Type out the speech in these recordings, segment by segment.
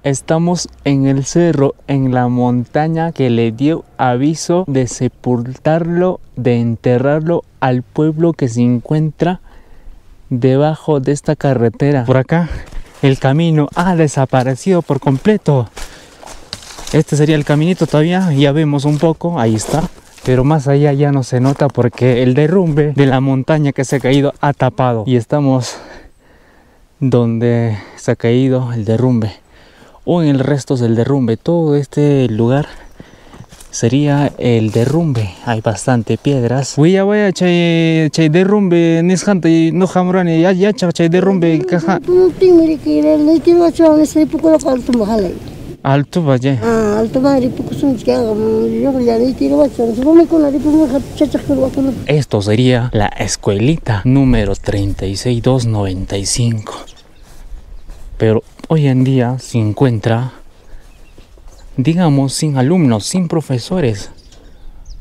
Estamos en el cerro, en la montaña que le dio aviso de sepultarlo, de enterrarlo al pueblo que se encuentra debajo de esta carretera. Por acá el camino ha desaparecido por completo. Este sería el caminito todavía, ya vemos un poco, ahí está. Pero más allá ya no se nota porque el derrumbe de la montaña que se ha caído ha tapado. Y estamos donde se ha caído el derrumbe. O en el resto del derrumbe. Todo este lugar sería el derrumbe. Hay bastante piedras. Voy a chay derrumbe nisjante no jamrani ya chay derrumbe caja. Alto vaya. Alto vaya. Esto sería la escuelita número 36295. Pero hoy en día se encuentra, digamos, sin alumnos, sin profesores.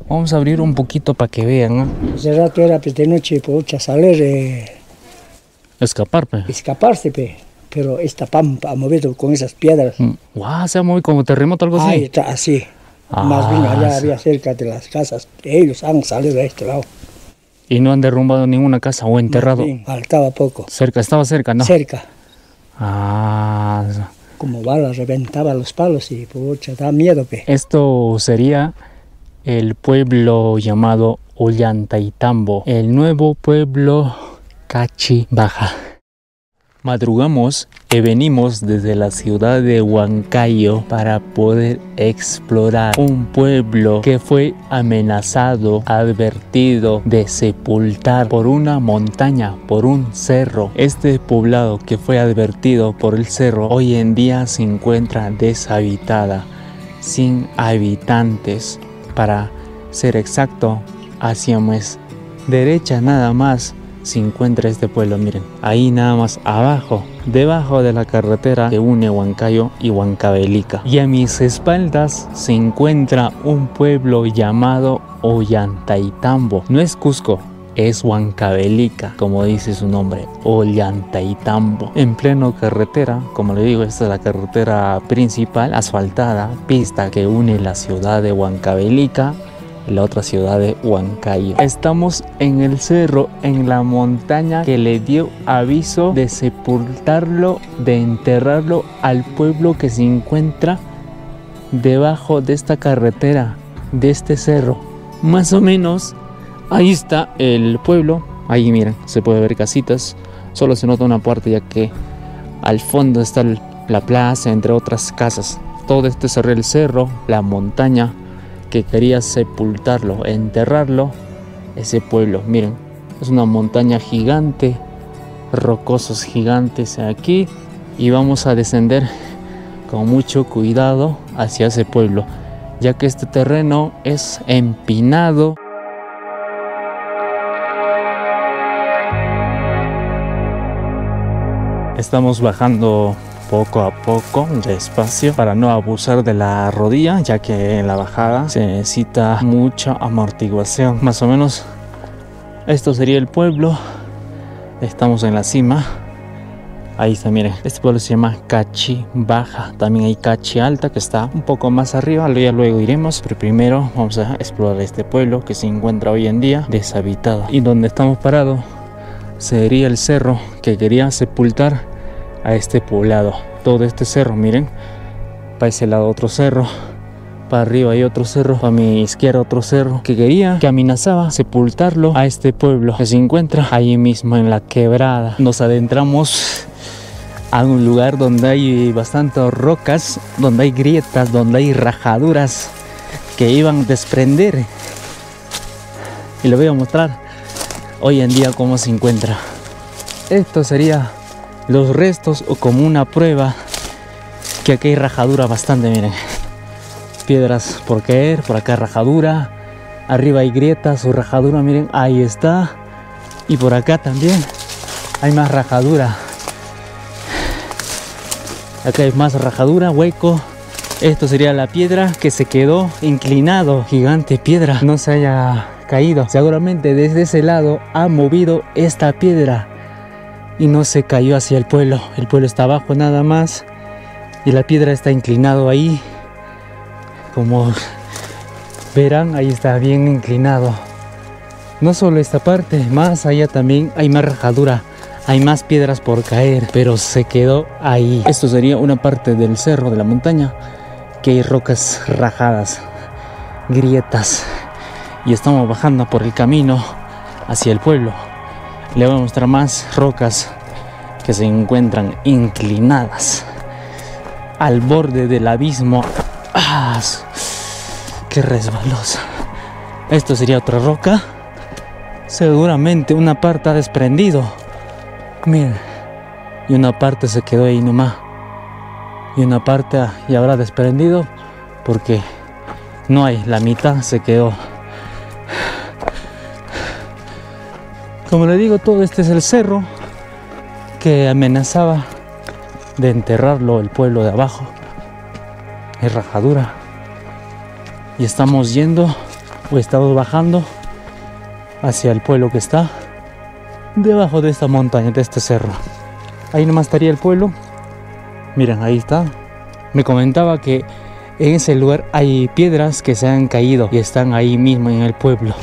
Vamos a abrir un poquito para que vean, ¿no? Hace rato era de noche, pocha, salir, escapar, pe. Escaparse, pe. Pero esta pampa ha movido con esas piedras. Guau, se ha movido como terremoto, algo así. Ahí está, así. Más bien allá había cerca de las casas. Ellos han salido a este lado. Y no han derrumbado ninguna casa o enterrado. Bien, faltaba poco. Cerca, estaba cerca, ¿no? Cerca. Ah. Como balas reventaba los palos y pucha, da miedo, pe. Esto sería el pueblo llamado Ollantaytambo, el nuevo pueblo Cachi Baja. Madrugamos y venimos desde la ciudad de Huancayo para poder explorar un pueblo que fue amenazado, advertido de sepultar por una montaña, por un cerro. Este poblado que fue advertido por el cerro hoy en día se encuentra deshabitada, sin habitantes. Para ser exacto, hacia más derecha nada más se encuentra este pueblo, miren, ahí nada más abajo, debajo de la carretera que une Huancayo y Huancavelica. Y a mis espaldas se encuentra un pueblo llamado Ollantaytambo. No es Cusco, es Huancavelica, como dice su nombre, Ollantaytambo. En pleno carretera, como le digo, esta es la carretera principal, asfaltada, pista que une la ciudad de Huancavelica, la otra ciudad de Huancayo. Estamos en el cerro, en la montaña que le dio aviso de sepultarlo, de enterrarlo al pueblo que se encuentra debajo de esta carretera, de este cerro. Más o menos ahí está el pueblo. Ahí miren, se puede ver casitas. Solo se nota una parte ya que al fondo está la plaza, entre otras casas. Todo este cerro, el cerro, la montaña que quería sepultarlo, enterrarlo, ese pueblo. Miren, es una montaña gigante, rocosos gigantes aquí, y vamos a descender con mucho cuidado hacia ese pueblo, ya que este terreno es empinado. Estamos bajando poco a poco, despacio, para no abusar de la rodilla, ya que en la bajada se necesita mucha amortiguación. Más o menos esto sería el pueblo. Estamos en la cima. Ahí está, miren, este pueblo se llama Cachi Baja. También hay Cachi Alta, que está un poco más arriba, ya luego iremos, pero primero vamos a explorar este pueblo que se encuentra hoy en día deshabitado. Y donde estamos parados sería el cerro que quería sepultar a este poblado. Todo este cerro, miren, para ese lado otro cerro, para arriba hay otro cerro, para mi izquierda otro cerro que quería, que amenazaba sepultarlo a este pueblo que se encuentra ahí mismo en la quebrada. Nos adentramos a un lugar donde hay bastantes rocas, donde hay grietas, donde hay rajaduras que iban a desprender, y le voy a mostrar hoy en día cómo se encuentra. Esto sería los restos, o como una prueba que aquí hay rajadura bastante, miren, piedras por caer, por acá rajadura, arriba hay grietas o rajadura, miren, ahí está, y por acá también hay más rajadura, acá hay más rajadura, hueco. Esto sería la piedra que se quedó inclinado, gigante piedra, no se haya caído. Seguramente desde ese lado ha movido esta piedra y no se cayó hacia el pueblo. El pueblo está abajo nada más. y la piedra está inclinado ahí, como verán, ahí está bien inclinado. No solo esta parte, más allá también hay más rajadura, hay más piedras por caer, pero se quedó ahí. Esto sería una parte del cerro, de la montaña, que hay rocas rajadas, grietas, y estamos bajando por el camino hacia el pueblo. Le voy a mostrar más rocas que se encuentran inclinadas al borde del abismo. ¡Ah! ¡Qué resbalosa! Esto sería otra roca. Seguramente una parte ha desprendido. Miren. Y una parte se quedó ahí nomás. Y una parte ya habrá desprendido porque no hay, la mitad se quedó. Como le digo, todo este es el cerro que amenazaba de enterrarlo el pueblo de abajo. Es rajadura. Y estamos yendo, o estamos bajando hacia el pueblo que está debajo de esta montaña, de este cerro. Ahí nomás estaría el pueblo. Miren, ahí está. Me comentaba que en ese lugar hay piedras que se han caído y están ahí mismo en el pueblo.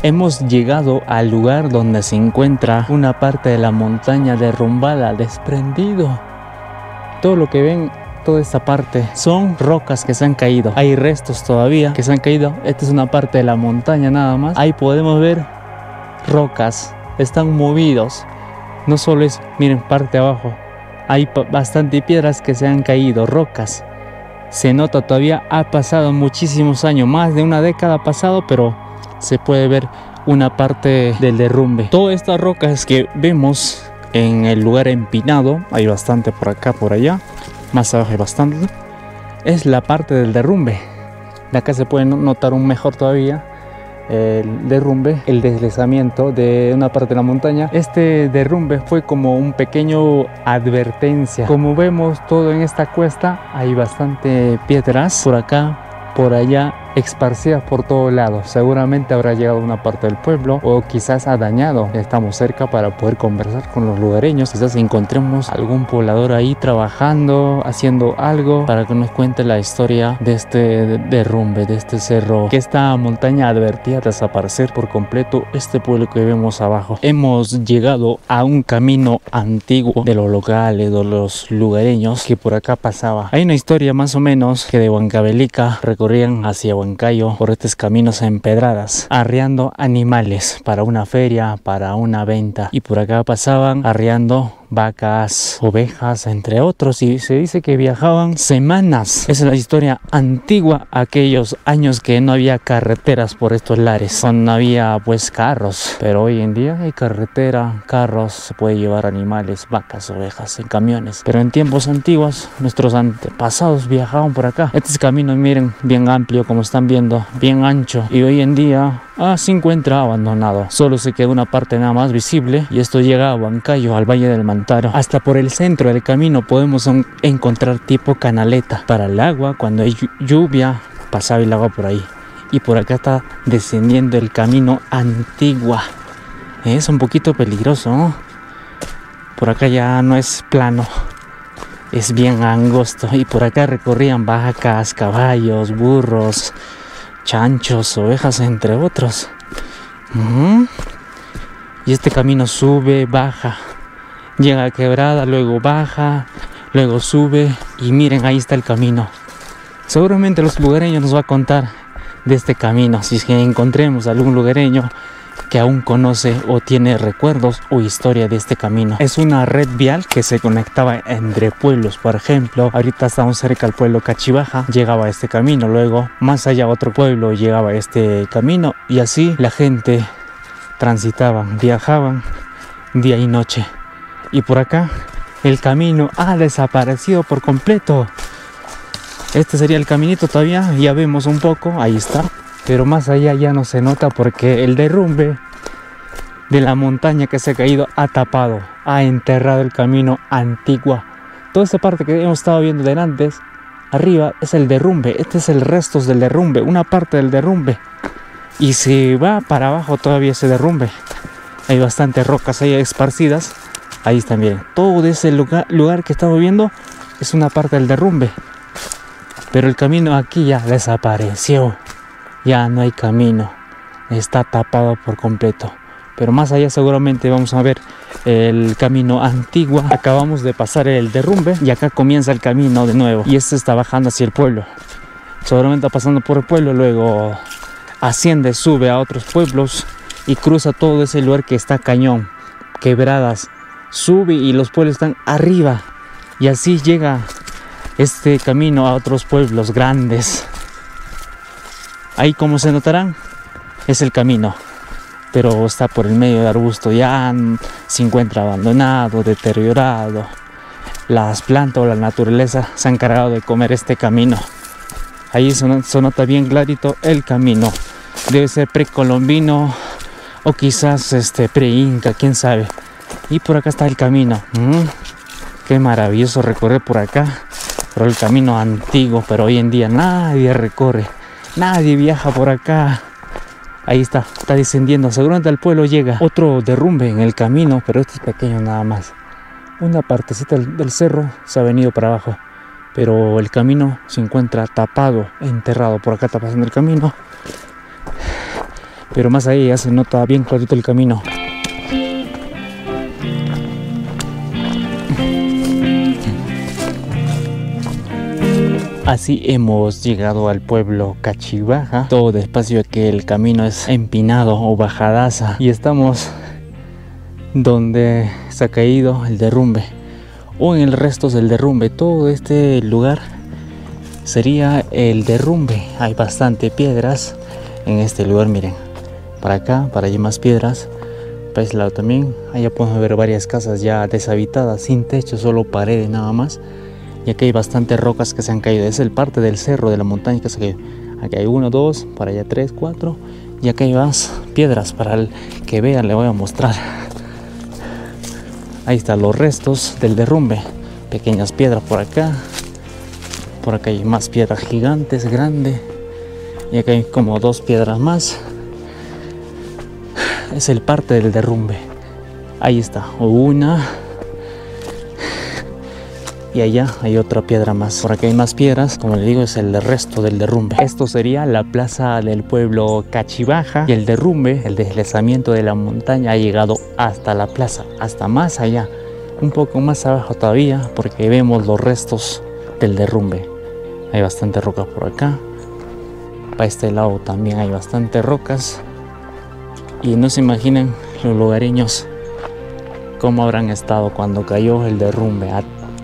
Hemos llegado al lugar donde se encuentra una parte de la montaña derrumbada, desprendido. Todo lo que ven, toda esta parte, son rocas que se han caído. Hay restos todavía que se han caído. Esta es una parte de la montaña nada más. Ahí podemos ver rocas, están movidos. No solo es, miren, parte abajo. Hay bastante piedras que se han caído, rocas. Se nota todavía, ha pasado muchísimos años, más de una década ha pasado, pero se puede ver una parte del derrumbe. Todas estas rocas que vemos en el lugar empinado, hay bastante por acá, por allá, más abajo hay bastante, es la parte del derrumbe. De acá se puede notar un mejor todavía el derrumbe, el deslizamiento de una parte de la montaña. Este derrumbe fue como un pequeño advertencia. Como vemos, todo en esta cuesta hay bastante piedras por acá, por allá, esparcidas por todos lados. Seguramente habrá llegado a una parte del pueblo o quizás ha dañado. Estamos cerca para poder conversar con los lugareños. Quizás encontremos algún poblador ahí trabajando, haciendo algo para que nos cuente la historia de este derrumbe, de este cerro, que esta montaña advertía desaparecer por completo este pueblo que vemos abajo. Hemos llegado a un camino antiguo de los locales, de los lugareños que por acá pasaba. Hay una historia más o menos que de Huancavelica recorrían hacia Huancayo por estos caminos empedradas, arriando animales para una feria, para una venta, y por acá pasaban arriando vacas, ovejas, entre otros, y se dice que viajaban semanas. Esa es la historia antigua, aquellos años que no había carreteras por estos lares, no había pues carros, pero hoy en día hay carretera, carros, se puede llevar animales, vacas, ovejas en camiones, pero en tiempos antiguos nuestros antepasados viajaban por acá. Este camino, miren, bien amplio, como están viendo, bien ancho, y hoy en día se encuentra abandonado. Solo se queda una parte nada más visible, y esto llega a Huancayo, al Valle del Mantaro. Hasta por el centro del camino podemos encontrar tipo canaleta para el agua. Cuando hay lluvia, pasaba el agua por ahí. Y por acá está descendiendo el camino Antigua. Es un poquito peligroso, ¿no? Por acá ya no es plano, es bien angosto. Y por acá recorrían vacas, caballos, burros, chanchos, ovejas, entre otros. Y este camino sube, baja, llega a quebrada, luego baja, luego sube, y miren, ahí está el camino. Seguramente los lugareños nos va a contar de este camino, si es que encontremos algún lugareño que aún conoce o tiene recuerdos o historia de este camino. Es una red vial que se conectaba entre pueblos. Por ejemplo, ahorita estamos cerca del pueblo Cachibaja, llegaba este camino, luego más allá otro pueblo llegaba este camino, y así la gente transitaban, viajaban día y noche. Y por acá el camino ha desaparecido por completo. Este sería el caminito todavía, ya vemos un poco, ahí está. Pero más allá ya no se nota porque el derrumbe de la montaña que se ha caído ha tapado, ha enterrado el camino Antigua. Toda esta parte que hemos estado viendo de antes, arriba es el derrumbe. Este es el resto del derrumbe, una parte del derrumbe. Y si va para abajo todavía ese derrumbe. Hay bastantes rocas ahí esparcidas Ahí está, miren. Todo ese lugar que estamos viendo es una parte del derrumbe. Pero el camino aquí ya desapareció. Ya no hay camino. Está tapado por completo. Pero más allá seguramente vamos a ver el camino antiguo. Acabamos de pasar el derrumbe y acá comienza el camino de nuevo. Y este está bajando hacia el pueblo. Seguramente está pasando por el pueblo, luego asciende, sube a otros pueblos y cruza todo ese lugar que está cañón, quebradas. Sube y los pueblos están arriba. Y así llega este camino a otros pueblos grandes. Ahí, como se notarán, es el camino. Pero está por el medio de arbusto, ya se encuentra abandonado, deteriorado. Las plantas o la naturaleza se han encargado de comer este camino. Ahí se nota bien clarito el camino. Debe ser precolombino o quizás pre-inca, quién sabe. Y por acá está el camino. Qué maravilloso recorrer por acá. Por el camino antiguo, pero hoy en día nadie recorre. Nadie viaja por acá. Ahí está descendiendo. Seguramente al pueblo llega otro derrumbe en el camino, pero este es pequeño nada más. Una partecita del cerro se ha venido para abajo, pero el camino se encuentra tapado, enterrado. Por acá está pasando el camino, pero más ahí ya se nota bien clarito el camino. Así hemos llegado al pueblo Cachibaja. Todo despacio, que el camino es empinado o bajadaza. Y estamos donde se ha caído el derrumbe, o en el resto del derrumbe. Todo este lugar sería el derrumbe. Hay bastante piedras en este lugar, miren. Para acá, para allá más piedras. Para este lado también. Allá podemos ver varias casas ya deshabitadas, sin techo, solo paredes nada más. Y aquí hay bastantes rocas que se han caído. Es el parte del cerro, de la montaña que se ha caído. Aquí hay 1, 2, para allá 3, 4. Y acá hay más piedras. Para el que vean, le voy a mostrar. Ahí están los restos del derrumbe. Pequeñas piedras por acá. Por acá hay más piedras gigantes, grandes. Y acá hay como 2 piedras más. Es el parte del derrumbe. Ahí está, una. Y allá hay otra piedra más. Por aquí hay más piedras. Como les digo, es el resto del derrumbe. Esto sería la plaza del pueblo Cachibaja. Y el derrumbe, el deslizamiento de la montaña, ha llegado hasta la plaza, hasta más allá, un poco más abajo todavía, porque vemos los restos del derrumbe. Hay bastantes rocas por acá. Para este lado también hay bastantes rocas. Y no se imaginan los lugareños cómo habrán estado cuando cayó el derrumbe.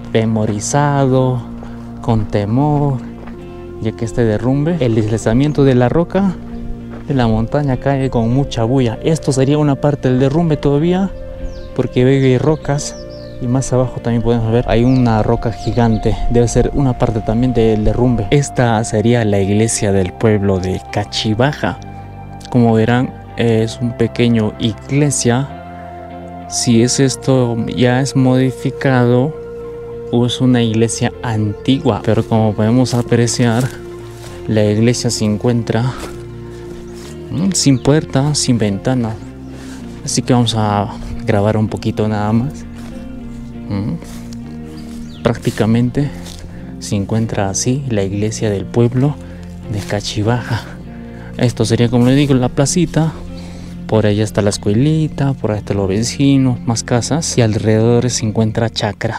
Atemorizado, con temor, ya que este derrumbe, el deslizamiento de la roca de la montaña, cae con mucha bulla. Esto sería una parte del derrumbe todavía, porque veo que hay rocas, y más abajo también podemos ver hay una roca gigante. Debe ser una parte también del derrumbe. Esta sería la iglesia del pueblo de Cachibaja. Como verán, es un pequeño iglesia. Si es esto, ya es modificado o es una iglesia antigua, pero como podemos apreciar, la iglesia se encuentra sin puerta, sin ventana. Así que vamos a grabar un poquito nada más. Prácticamente se encuentra así la iglesia del pueblo de Cachibaja. Esto sería, como les digo, la placita. Por allá está la escuelita, por ahí están los vecinos, más casas, y alrededor se encuentra chacra.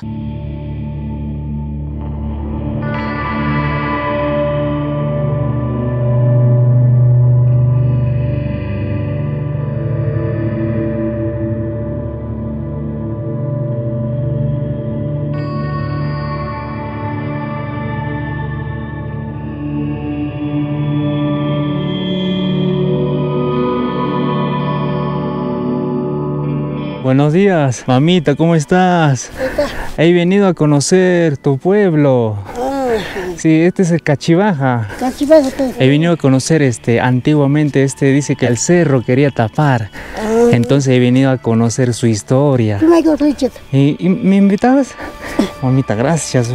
Buenos días, mamita, ¿cómo estás? He venido a conocer tu pueblo. Sí, este es el Cachibaja. He venido a conocer antiguamente dice que el cerro quería tapar. Entonces he venido a conocer su historia. ¿Y me invitabas? Mamita, gracias.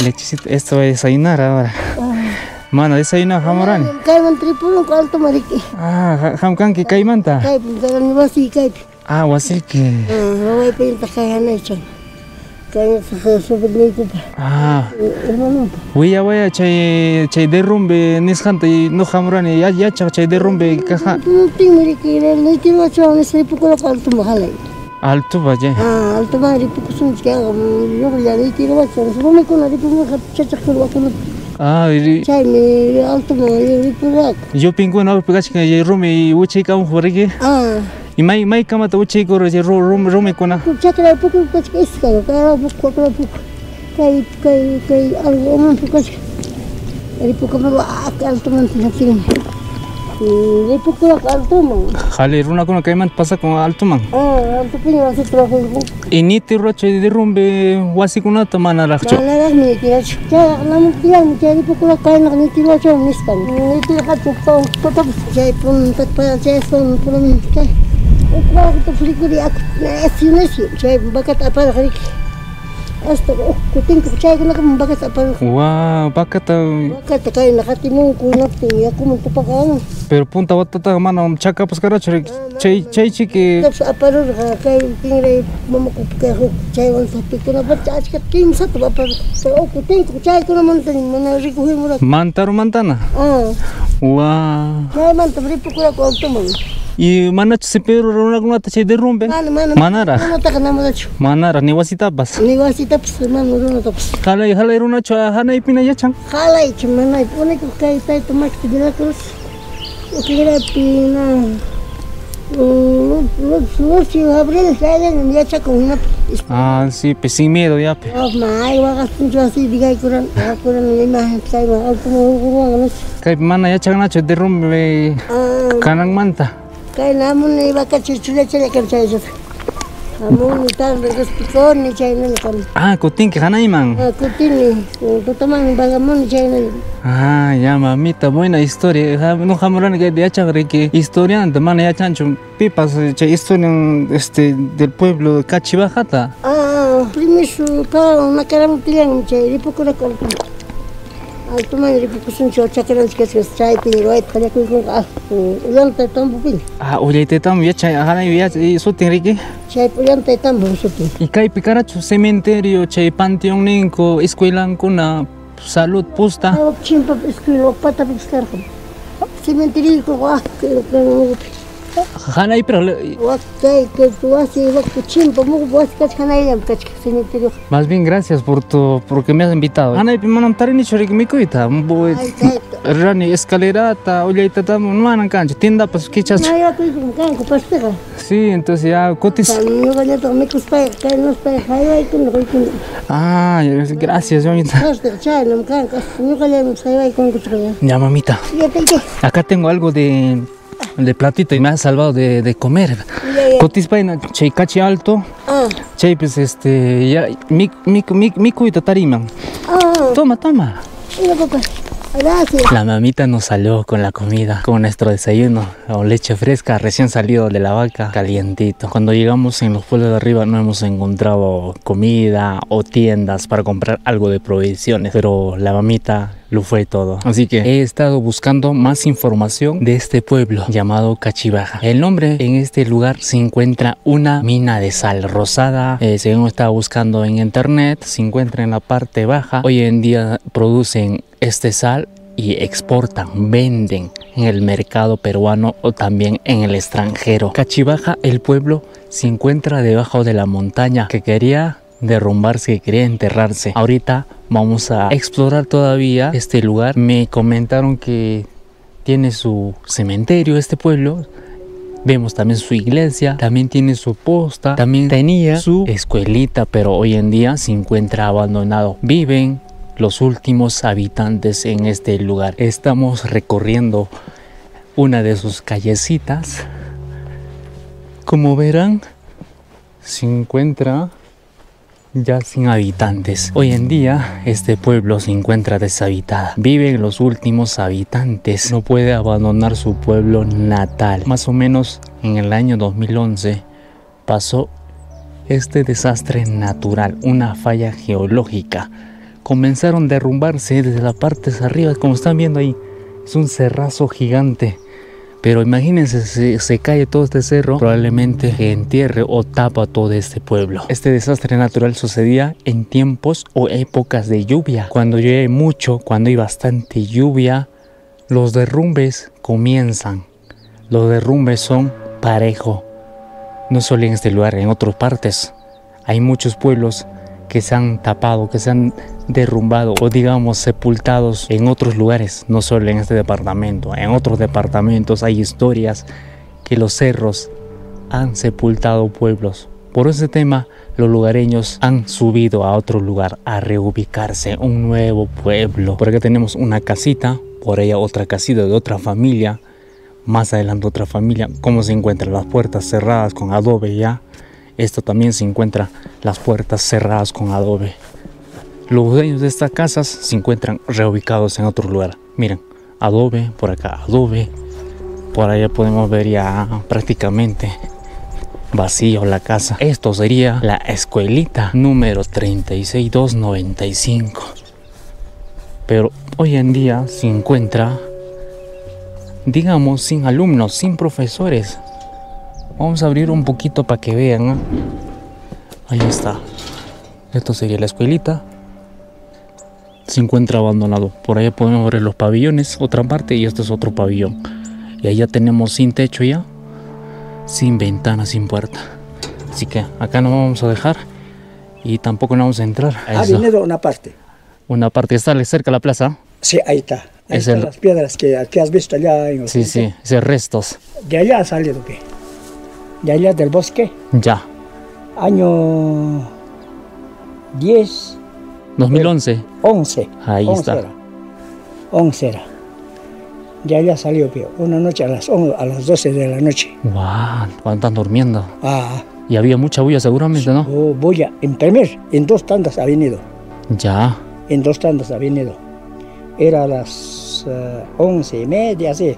Lechecito, esto voy a desayunar ahora. Mana, desayunar jamorán. Hamkanki kaimanta. Ah, así que. Voy a pedir tacaja necha. Que sobre mi culpa. Ah. Hermano. Voy a chay derrumbe nisjanta y no jamrani ya chay derrumbe caja. No tengo que ir al tiro a chaval ese poco la alto mahala. Alto vaya. Alto mahali poco son que hago. Yo ya le tiro a chaval. No me con la ripo me chacha que lo con. Ah, Chay me alto mahali ripo rack. yo pingo no pegas que rumi uchi kam horigi. Y mai kama ta uchi ko rumi kona. Chakra poco pues que es que cada poco kai algo man poco. Ripo como alto man tiene. Ripo ko alto man. Jale runa kona kaiman pasa con alto man. Alto piña se trajo. Y ni te roche derrumbe wasi kuna ta manaracho. Manarach ni tira. Ya la mutía ni tira ripo ko kai na ni tira cho mistan. Ni tira ka to jay pun tak pa jay son pun kai. Otra que te fricuri así no es. Jay bakat apa hari. Hasta que tengo que chay na como bakat apa. Wow, bakata. Bakat kai na katimu ko na tiya ko mo pakan. Pero punta watata mana chaka pas karacho chay chique. Apa ro kai tingre mama ko ka chay on sa pikuna bacha आज का तीन सात बापर ओ को tengo que chay ko na man tan man rico he mura. Mantaro mantana. Wow. Chay man tabri pikura ko to mo. Y mana se pero runa kuna ta chay derrumbe. Manara. No ta kana mo dacho. Manara ni wasita pas. Ni wasita pas man runa to pas. Halay runa cho hana ipina yachang. Halay chimana ipone ko kai tai to mak tigila cruz. O tigila pina. Si abril salen ya chaco una. Ah, sí, pues sin miedo ya. Oh, my, wagas punto así diga kuran ni imagen sai ma como kuran. Kai mana yachang na cho derrumbe. Kanang manta. Kai namun ni baka chuchule chele kan chay jot. Namun ni tan de hospital ni chay na kan. Ah, kuting ke kana imang. Kutin ni totaman bagamon ni chay na. Ah, ya mamita, buena historia. No jamoran que de yachang que historia de mana yachang chum pipas che historia del pueblo de Cachibajata. Primero para una cara muy clara, chay ripo con la corta. Alto man ripo kusun cho chakran que se chay pero hay que con llanta tambo pin. Ah, oye te tam ya chay hana ya eso tenrique. Chay llanta tambo supi. Y kai pikaracho cementerio chay panteón ninko escuela kuna salud pusta. Chimpa escuela pata piscar. Cementerio ko que Hana pero Wakay que tú haces chimpa mu vas que hana ya cementerio. Más bien gracias porque me has invitado. Hana y manam tarini chori mi kuita. Rani escalerata, oye te tam manan cancha tienda pues kichas. No ya estoy con canco pastega. Sí, entonces ya cotis. No gané to me custa que no está hay con Ah, gracias, mamita. Pastega chay no canco. No gané hay con cuchara. Ya mamita. Acá tengo algo de platito y me has salvado de comer. Cotis paina chay cachi alto. Chay pues ya mi cuita tariman. Toma. Mira papá. Gracias. La mamita nos salió con la comida, con nuestro desayuno, o leche fresca recién salido de la vaca, calientito. Cuando llegamos en los pueblos de arriba no hemos encontrado comida o tiendas para comprar algo de provisiones, pero la mamita lo fue todo. Así que he estado buscando más información de este pueblo llamado Cachibaja. El nombre, en este lugar se encuentra una mina de sal rosada. Según estaba buscando en internet, se encuentra en la parte baja. Hoy en día producen este sal y exportan, venden en el mercado peruano o también en el extranjero. Cachibaja, el pueblo, se encuentra debajo de la montaña que quería derrumbarse, que quería enterrarse. Ahorita vamos a explorar todavía este lugar. Me comentaron que tiene su cementerio este pueblo. Vemos también su iglesia, también tiene su posta, también tenía su escuelita, pero hoy en día se encuentra abandonado. Viven los últimos habitantes en este lugar. Estamos recorriendo una de sus callecitas. Como verán, se encuentra ya sin habitantes. Hoy en día este pueblo se encuentra deshabitada. Viven los últimos habitantes. No puede abandonar su pueblo natal. Más o menos en el año 2011 pasó este desastre natural, una falla geológica. Comenzaron a derrumbarse desde las partes arriba, como están viendo ahí. Es un cerrazo gigante. Pero imagínense, si se cae todo este cerro, probablemente entierre o tapa todo este pueblo. Este desastre natural sucedía en tiempos o épocas de lluvia. Cuando llueve mucho, cuando hay bastante lluvia, los derrumbes comienzan. Los derrumbes son parejo. No solo en este lugar, en otras partes. Hay muchos pueblos que se han tapado, que se han derrumbado o digamos sepultados en otros lugares, no solo en este departamento. En otros departamentos hay historias que los cerros han sepultado pueblos. Por ese tema, los lugareños han subido a otro lugar a reubicarse, un nuevo pueblo. Por acá tenemos una casita, por allá otra casita de otra familia, más adelante otra familia. ¿Cómo se encuentran? Las puertas cerradas con adobe ya. Esto también se encuentra las puertas cerradas con adobe. Los dueños de estas casas se encuentran reubicados en otro lugar. Miren, adobe, por acá adobe. Por allá podemos ver ya prácticamente vacío la casa. Esto sería la escuelita número 36295. Pero hoy en día se encuentra, digamos, sin alumnos, sin profesores. Vamos a abrir un poquito para que vean, ¿eh? Ahí está. Esto sería la escuelita. Se encuentra abandonado. Por allá podemos ver los pabellones, otra parte, y este es otro pabellón. Y allá tenemos sin techo ya, sin ventana, sin puerta. Así que acá no vamos a dejar y tampoco no vamos a entrar. Ha venido una parte. Una parte está cerca de la plaza. Sí, ahí está. Ahí están las piedras que has visto allá en el Sí, sí, esos restos. De allá ha salido, ¿qué? De allá del bosque. Ya. Año 10. 2011. 11. Ahí 11 está. Era. 11 era. De allá salió, ¿qué? Una noche a las 12 de la noche. Guau, cuando están durmiendo. Ah. Y había mucha bulla seguramente, ¿no? Oh, bulla. En 2 tandas ha venido. Ya. En 2 tandas ha venido. Era a las 11:30, así.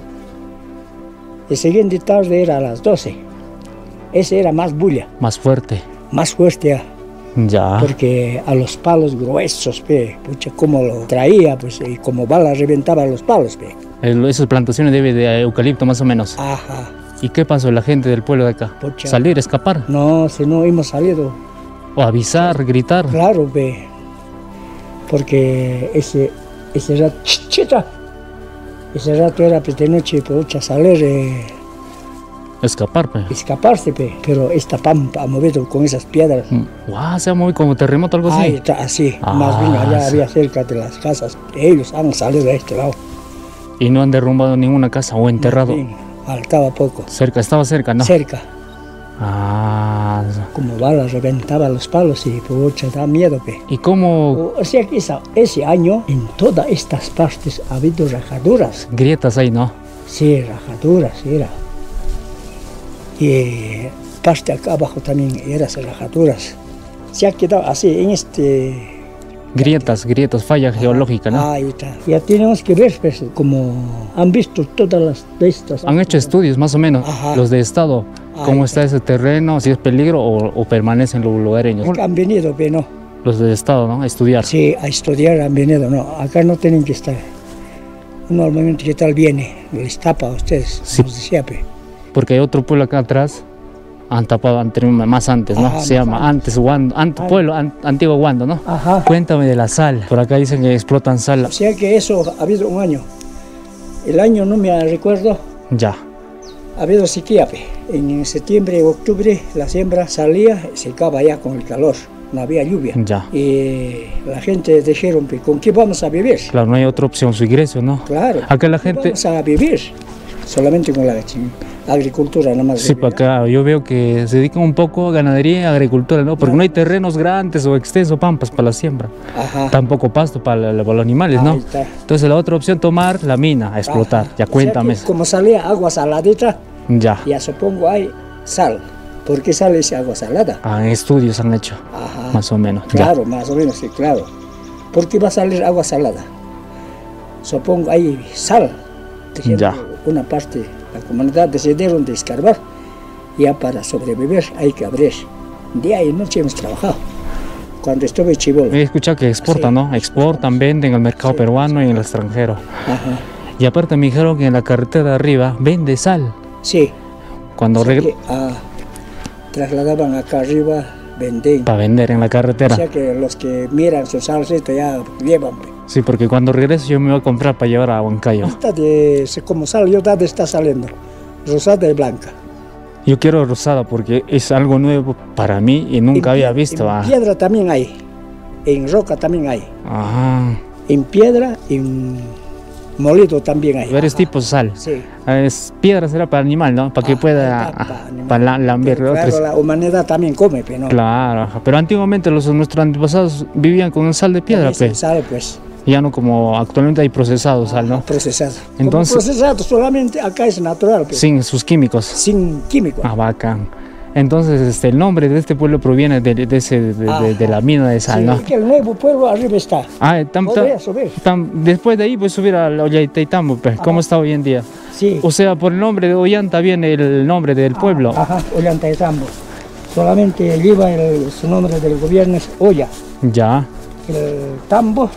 El siguiente tarde era a las 12. Ese era más bulla. Más fuerte. Más fuerte. Ya. Porque a los palos gruesos, pucha, como lo traía, pues, y como bala reventaba los palos, Esas plantaciones de eucalipto más o menos. Ajá. ¿Y qué pasó la gente del pueblo de acá? Pucha. ¿Salir, escapar? No, si no hemos salido. ¿O avisar, gritar? Claro, porque ese rato, ese rato era pues, de noche, pucha, salir, Escapar, escaparse, pero esta pampa ha movido con esas piedras. Guau, se ha movido como terremoto, algo así. Ahí está, así. Ah, Más bien allá sí. había cerca de las casas. Ellos han salido a este lado. Y no han derrumbado ninguna casa o enterrado. Bien, faltaba poco. Cerca, estaba cerca, ¿no? Cerca. Ah. Como balas reventaba los palos y pucha, da miedo, ¿Y cómo? O sea que ese año en todas estas partes ha habido rajaduras. Grietas ahí, ¿no? Sí, rajaduras, era. Y parte acá abajo también eran rajaduras. Se ha quedado así en este... Grietas, falla geológica, ¿no? Ahí está. Ya tenemos que ver, pues, como han visto todas las de estas. Han hecho estudios más o menos, Ajá. los de estado, cómo Ahí está ese terreno, si es peligro o permanecen los lugareños. Han venido, no. Los de estado, ¿no? A estudiar. Sí, a estudiar han venido, no. Acá no tienen que estar. Normalmente, ¿qué tal viene? Les tapa a ustedes, Sí. nos decía, Porque hay otro pueblo acá atrás, han tapado más antes, ¿no? Ajá, Se más llama antes Guando, pueblo antiguo Guando, ¿no? Ajá. Cuéntame de la sal. Por acá dicen que explotan sal. O sea que eso ha habido un año. El año no me recuerdo. Ya. Ha habido sequía, En septiembre, octubre, la siembra salía, secaba ya con el calor. No había lluvia. Ya. Y la gente dijeron, ¿con qué vamos a vivir? Claro, no hay otra opción, su ingreso, ¿no? Claro. Acá la ¿Qué gente... vamos a vivir? Solamente con la agricultura, nada más. Sí, para acá yo veo que se dedican un poco a ganadería y agricultura, ¿no? Porque no hay terrenos grandes o extensos, pampas para la siembra. Ajá. Tampoco pasto para los animales, ¿no? Ahí está. Entonces la otra opción, tomar la mina, a explotar. Ajá. Ya O sea cuéntame. que como salía agua saladita, Ya. ya supongo hay sal. ¿Por qué sale esa agua salada? Estudios han hecho, Ajá. más o menos. Ya. Claro, más o menos, sí, claro. ¿Por qué va a salir agua salada? Supongo hay sal. Ya. Una parte, la comunidad decidieron de escarbar. Ya para sobrevivir hay que abrir. Día y noche hemos trabajado. Cuando estuve chibolo. He escuchado que exportan, Sí. ¿no? Exportan, venden al mercado Sí. peruano y en el extranjero. Ajá. Y aparte me dijeron que en la carretera de arriba vende sal. Sí. Cuando Trasladaban acá arriba, venden. para vender en la carretera. O sea que los que miran su salsita ya llevan. Sí, porque cuando regreso yo me voy a comprar para llevar a Huancayo. Como sal, yo está saliendo. Rosada y blanca. Yo quiero rosada porque es algo nuevo para mí y nunca había visto. En piedra también hay. En roca también hay. Ajá. En piedra, en molido también hay. Varios tipos de sal. Sí. Piedra será para animal, ¿no? Para que pueda para lamber. Claro, la humanidad también come, pero no. Claro, ajá. Pero antiguamente nuestros antepasados vivían con sal de piedra, pues. Sal, pues. Ya no como actualmente hay procesado sal, ¿no? Procesado. Entonces, como procesado, solamente acá es natural. Pues. sin sus químicos. Sin químicos. Ah, bacán. Entonces, el nombre de este pueblo proviene de la mina de sal, sí, ¿no? Es que el nuevo pueblo arriba está. Podría subir. Después de ahí puedes subir a Ollantaytambo, pues. ¿Cómo está hoy en día? Sí. O sea, por el nombre de Ollanta viene el nombre del pueblo. Ajá, Ollantaytambo. Solamente lleva su nombre del gobierno es Olla. Ya. El tambo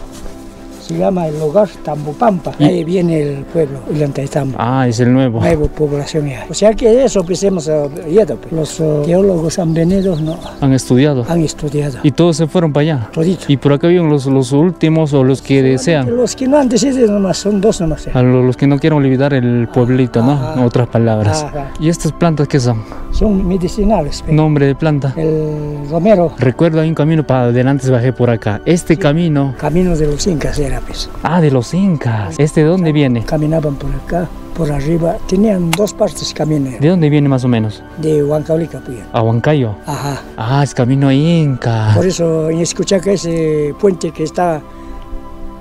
se llama el lugar Tambopampa. Ahí viene el pueblo, Ollantaytambo. Ah, es el nuevo. Nueva población ya. O sea que eso pues hemos ido. Pues. Los geólogos han venido, no. Han estudiado. Han estudiado. Y todos se fueron para allá. Todito. Y por acá viven los últimos o los que desean. Los que no han decidido nomás, son dos nomás. A los que no quieren olvidar el pueblito, ¿no? Ajá. En otras palabras. Ajá. ¿Y estas plantas qué son? Son medicinales. Pues. Nombre de planta. El romero. Recuerdo hay un camino para adelante, bajé por acá. Este camino. Camino de los incas era pues. Ah, de los incas. ¿Este de dónde viene? Caminaban por acá, por arriba. Tenían dos partes camino. ¿De dónde viene más o menos? De Huancavelica, pues. A Huancayo. Ajá. Ah, es camino inca. Por eso en Escuchaca ese puente que está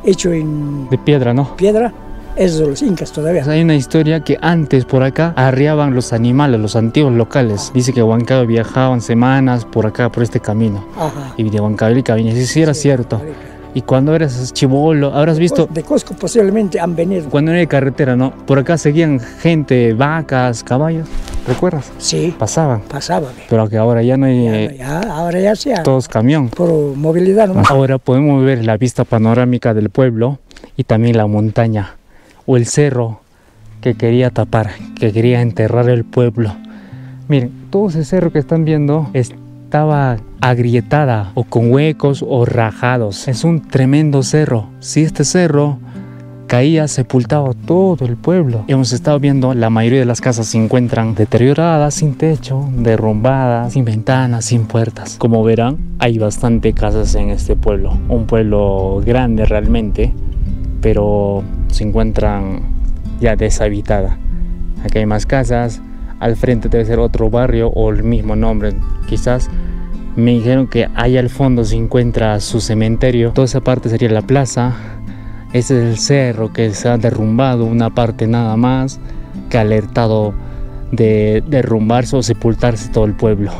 hecho en De piedra, ¿no? piedra es de los incas todavía. Hay una historia que antes por acá arriaban los animales, los antiguos locales. Dice que Huancayo viajaban semanas por acá, por este camino. Ajá. Y de Huancavelica venía. Sí, era cierto. Huancavelica. Y cuando eras chibolo, habrás visto. De Cusco posiblemente han venido. Cuando era de carretera, ¿no? Por acá seguían gente, vacas, caballos. ¿Recuerdas? Sí, Pasaban. pasaba. Pero que ahora ya no hay. Ahora ya sea Todos camión. por movilidad nomás. Ahora podemos ver la vista panorámica del pueblo y también la montaña o el cerro que quería tapar, que quería enterrar el pueblo. Miren, todo ese cerro que están viendo estaba agrietada o con huecos o rajados. Es un tremendo cerro. Si este cerro caía, sepultaba todo el pueblo. Hemos estado viendo, la mayoría de las casas se encuentran deterioradas, sin techo, derrumbadas, sin ventanas, sin puertas. Como verán, hay bastante casas en este pueblo. Un pueblo grande realmente, pero se encuentran ya deshabitada. Aquí hay más casas. Al frente debe ser otro barrio o el mismo nombre. Quizás me dijeron que allá al fondo se encuentra su cementerio. Toda esa parte sería la plaza. Ese es el cerro que se ha derrumbado, una parte nada más, que ha alertado de derrumbarse o sepultarse todo el pueblo.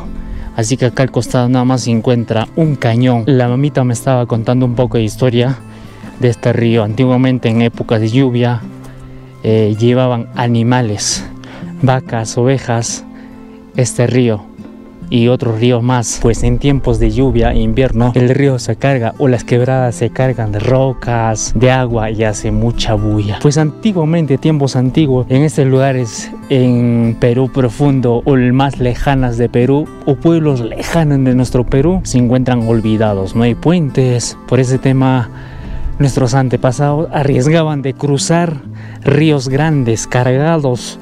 Así que acá al costado nada más se encuentra un cañón. La mamita me estaba contando un poco de historia de este río. Antiguamente en épocas de lluvia llevaban animales, vacas, ovejas, este río y otros ríos más, pues en tiempos de lluvia e invierno el río se carga o las quebradas se cargan de rocas, de agua y hace mucha bulla. Pues antiguamente, tiempos antiguos, en estos lugares en Perú profundo o más lejanas de Perú o pueblos lejanos de nuestro Perú se encuentran olvidados, no hay puentes. Por ese tema nuestros antepasados arriesgaban de cruzar ríos grandes cargados.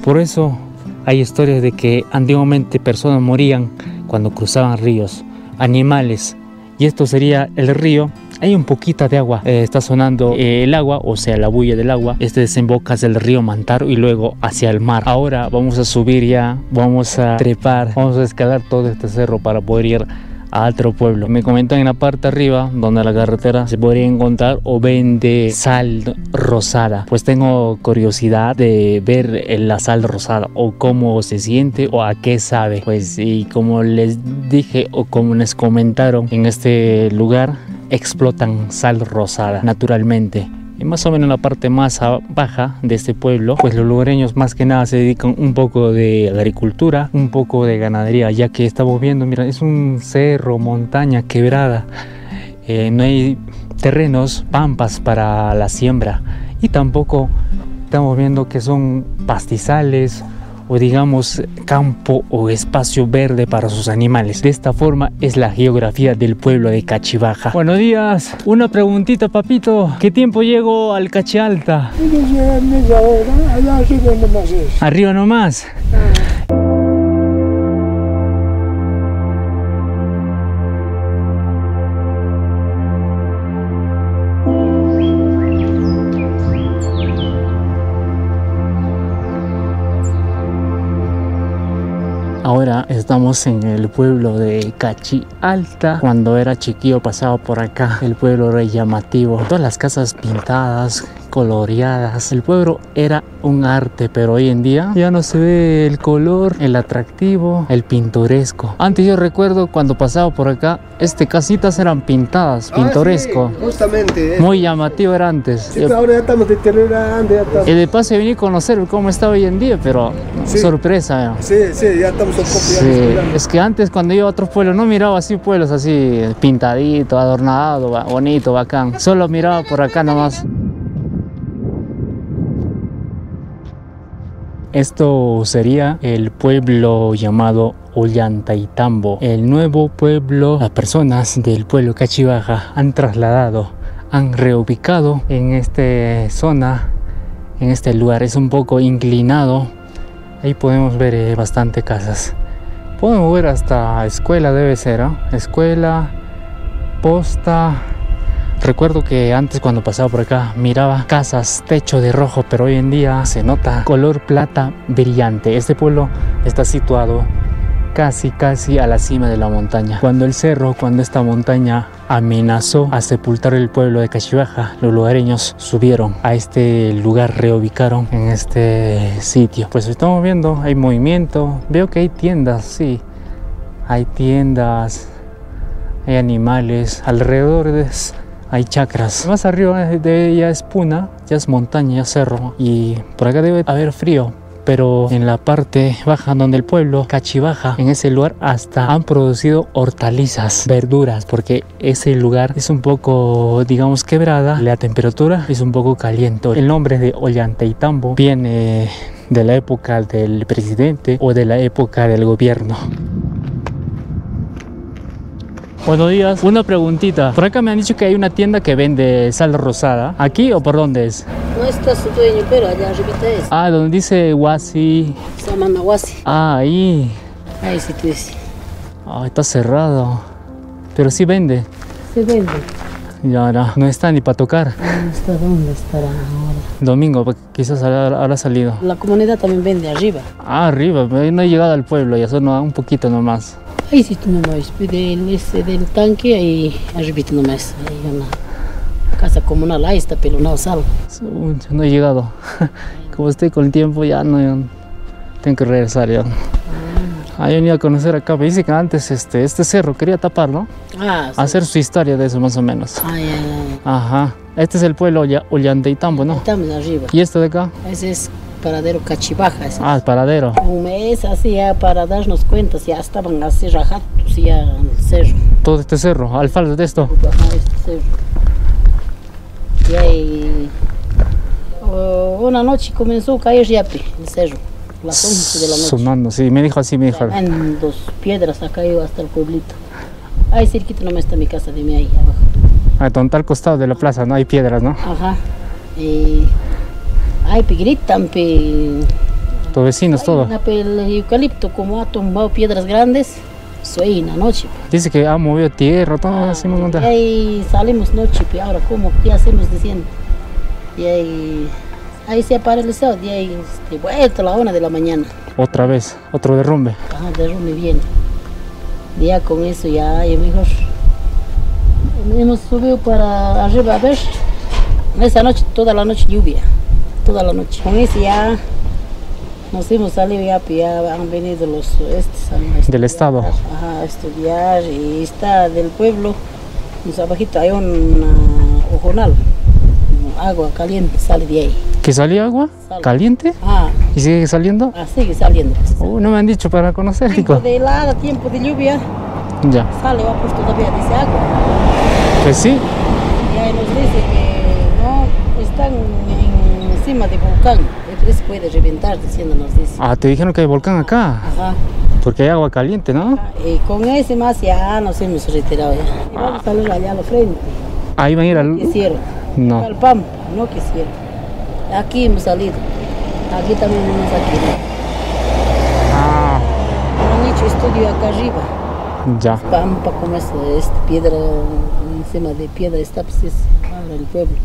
Por eso hay historias de que antiguamente personas morían cuando cruzaban ríos, animales, y esto sería el río. Hay un poquito de agua, está sonando el agua, o sea la bulla del agua. Este desemboca hacia el río Mantaro y luego hacia el mar. Ahora vamos a subir ya, vamos a trepar, vamos a escalar todo este cerro para poder ir a otro pueblo. Me comentan en la parte arriba donde la carretera se podría encontrar o vende sal rosada. Pues tengo curiosidad de ver la sal rosada o cómo se siente o a qué sabe. Pues y como les dije o como les comentaron, en este lugar explotan sal rosada naturalmente. Y más o menos en la parte más baja de este pueblo, pues los lugareños más que nada se dedican un poco de agricultura, un poco de ganadería, ya que estamos viendo, mira, es un cerro, montaña quebrada, no hay terrenos, pampas para la siembra, y tampoco estamos viendo que son pastizales o digamos campo o espacio verde para sus animales. De esta forma es la geografía del pueblo de Cachibaja. Buenos días, una preguntita, papito, ¿qué tiempo llego al Cachi Alta? Media hora, allá arriba nomás es. Arriba nomás. Ahora estamos en el pueblo de Cachi Alta. Cuando era chiquillo pasaba por acá. El pueblo era llamativo. Todas las casas pintadas, coloreadas. El pueblo era un arte, pero hoy en día ya no se ve el color, el atractivo, el pintoresco. Antes yo recuerdo cuando pasaba por acá, casitas eran pintadas, pintoresco. Sí, justamente. Muy llamativo era antes. Sí, ahora ya estamos deteriorando. Y de paso venir a conocer cómo está hoy en día, pero sí. Sorpresa. Sí, ya estamos un poco. Sí. Es que antes cuando iba a otros pueblos no miraba así pueblos así pintadito, adornado, bonito, bacán. Solo miraba por acá nomás. Esto sería el pueblo llamado Ollantaytambo. El nuevo pueblo, las personas del pueblo Cachibaja han trasladado, han reubicado en esta zona, en este lugar. Es un poco inclinado. Ahí podemos ver bastante casas. Podemos ver hasta escuela, debe ser, ¿eh? Escuela, posta. Recuerdo que antes cuando pasaba por acá miraba casas, techo de rojo, pero hoy en día se nota color plata brillante. Este pueblo está situado casi a la cima de la montaña. Cuando esta montaña amenazó a sepultar el pueblo de Cachibaja, los lugareños subieron a este lugar, reubicaron en este sitio. Pues estamos viendo, hay movimiento, veo que hay tiendas, sí, hay tiendas, hay animales, alrededor hay chacras. Más arriba de ella es puna, ya es montaña, ya es cerro, y por acá debe haber frío. Pero en la parte baja donde el pueblo Cachibaja, en ese lugar hasta han producido hortalizas, verduras, porque ese lugar es un poco, digamos, quebrada, la temperatura es un poco caliente. El nombre de Ollantaytambo viene de la época del presidente o de la época del gobierno. Buenos días, una preguntita. Por acá me han dicho que hay una tienda que vende sal rosada. ¿Aquí o por dónde es? No está su dueño, pero allá arribita es. Ah, donde dice Huasi. Samana Huasi. Ah, ahí. Ahí sí tú dices. Ah, está cerrado. Pero sí vende. Se vende. Ya no está ni para tocar. No está, ¿dónde estará ahora? Domingo, quizás habrá salido. La comunidad también vende arriba. Ah, arriba, no he llegado al pueblo, ya son un poquito nomás. Ahí sí tú nomás, del tanque, ahí arribita nomás. Hay una casa comunal, ahí está pelonado sal. No he llegado. Como estoy con el tiempo, ya no tengo que regresar ya. Ahí venía a conocer acá, me dice que antes este cerro quería tapar, ¿no? Ah, sí. Hacer su historia de eso más o menos. Ah, ya. Ajá. Este es el pueblo Ollantaytambo, ¿no? Estamos arriba. ¿Y este de acá? Ese es paradero Cachibaja. Ese. Ah, el paradero. Un mes así ya para darnos cuenta, ya estaban así rajados ya en el cerro. Todo este cerro, al faldo de esto. Ajá, este cerro. Y ahí una noche comenzó a caer yape el cerro, las 11 de la noche. Sonando, sí, me dijo así, me dijo. En 2 piedras ha caído hasta el pueblito. Ahí cerquita nomás está mi casa de mí ahí abajo. Ah, donde está al costado de la plaza, ¿no? Hay piedras, ¿no? Ajá. Hay gritan, Tus vecinos, todo. El eucalipto, como ha tumbado piedras grandes, soy en la noche. Dice que ha movido tierra, todo así me cuenta. Y ahí salimos noche, ahora ¿cómo? ¿Qué hacemos diciendo? Y ahí se ha paralizado, y ahí vuelta a la 1 de la mañana. Otra vez, otro derrumbe. Ajá, derrumbe bien. Ya con eso ya mejor. Hemos subido para arriba a ver. Esa noche, toda la noche lluvia. Toda la noche. Con eso ya nos hemos salido, ya han venido los del estado. Ajá, a estudiar, y está del pueblo. Más abajito hay un ojonal. Agua caliente sale de ahí. ¿Que salía agua? Sale. ¿Caliente? Ah. ¿Y sigue saliendo? Ah, sigue saliendo. No me han dicho para conocer. Tiempo de helada, tiempo de lluvia. Ya. Sale, va, pues todavía dice agua. Pues sí. Y ahí nos dice que no están en encima del volcán. Eso puede reventar, diciéndonos dice. Ah, te dijeron que hay volcán acá. Ajá. Porque hay agua caliente, ¿no? Y con ese más ya nos hemos retirado ya. Y vamos a salir allá a la frente. Ahí van a ir No al... quisieron. No. Al Pampa, no quisieron. Aquí hemos salido. Aquí también hemos aquí. Ah, Han hecho estudio acá arriba. ya. Pampa, como es piedra, encima de piedra está pues es ahora el pueblo.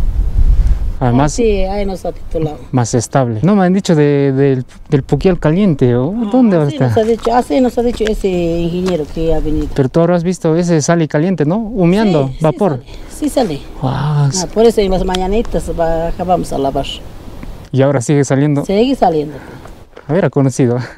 Además, Sí, ahí nos ha titulado. más estable. No me han dicho del Puquial caliente. ¿O dónde va a estar? Así nos ha dicho ese ingeniero que ha venido. Pero tú habrás visto ese sale caliente, ¿no? Humeando, Sí, vapor. Sí sale. Guau, Por eso en las mañanitas acabamos a lavar. y ahora sigue saliendo. Sigue saliendo. A ver, ha conocido.